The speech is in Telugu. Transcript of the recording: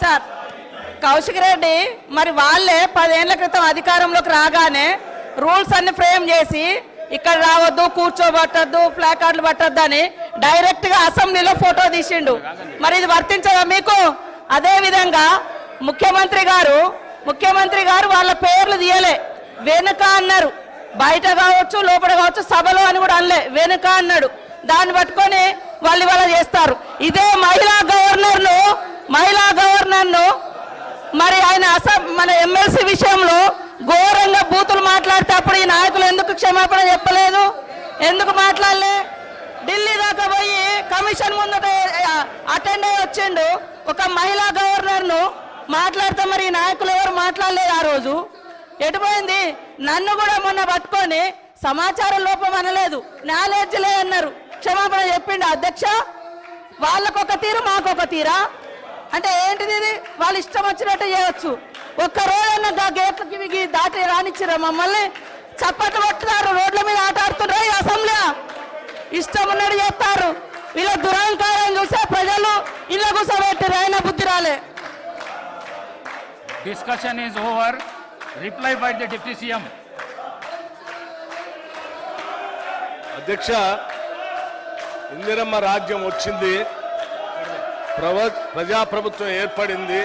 సార్ కౌశిక్ రెడ్డి మరి వాళ్ళే 10 ఏళ్ల క్రితం అధికారంలోకి రాగానే రూల్స్ అన్ని ఫ్రేమ్ చేసి ఇక్కడ రావద్దు, కూర్చోబట్టద్దు, ఫ్లాగ్ కార్డులు పట్టద్దు అని డైరెక్ట్ గా అసెంబ్లీలో ఫోటో తీసిండు. మరి ఇది వర్తించదా మీకు? అదే విధంగా ముఖ్యమంత్రి గారు వాళ్ళ పేర్లు తీయలే, వెనుక అన్నారు. బయట కావచ్చు, లోపల కావచ్చు, సభలో అని కూడా అనలే, వెనుక అన్నాడు. దాన్ని పట్టుకొని వాళ్ళు ఇవాళ చేస్తారు. ఇదే మహిళా గవర్నర్ను మరి ఆయన మన ఎమ్మెల్సీ విషయంలో ఘోరంగా బూతులు మాట్లాడితే అప్పుడు ఈ నాయకులు ఎందుకు క్షమాపణ చెప్పలేదు? ఎందుకు మాట్లాడలే? ఢిల్లీ దాకా పోయి కమిషన్ ముందట అటెండ్ అయ్యి వచ్చిండు. ఒక మహిళా గవర్నర్ను మాట్లాడితే మరి ఈ నాయకులు ఎవరు మాట్లాడలేదు ఆ రోజు. ఎటుపోయింది? నన్ను కూడా మొన్న పట్టుకొని సమాచారం లోపం అనలేదు, నాలెడ్జ్ లే అన్నారు. క్షమాపణ చెప్పిండు అధ్యక్ష. వాళ్ళకొక తీరు, మాకొక తీరా? అంటే ఏంటిది ఇది? వాళ్ళు ఇష్టం వచ్చినట్టు చేయవచ్చు. ఒక్క రోజన్నా గేట్లకి దాటి రానిచ్చిరా మమ్మల్ని? చప్పట్లు పట్టుతారు, రోడ్ల మీద ఆట ఆడుతున్నారు. ఈ అసెంబ్లీ ఇష్టం ఉన్నట్టు చెప్తారు. వీళ్ళ దురహంకారం చూసే ప్రజలు ఇళ్ళ కూర్చోబెట్టారు, అయినా బుద్ధి రాలే. Discussion is over. Reply by the deputy CM. అధ్యక్ష, ఇందిరమ్మ రాజ్యం వచ్చింది, ప్రజాప్రభుత్వం ఏర్పడింది.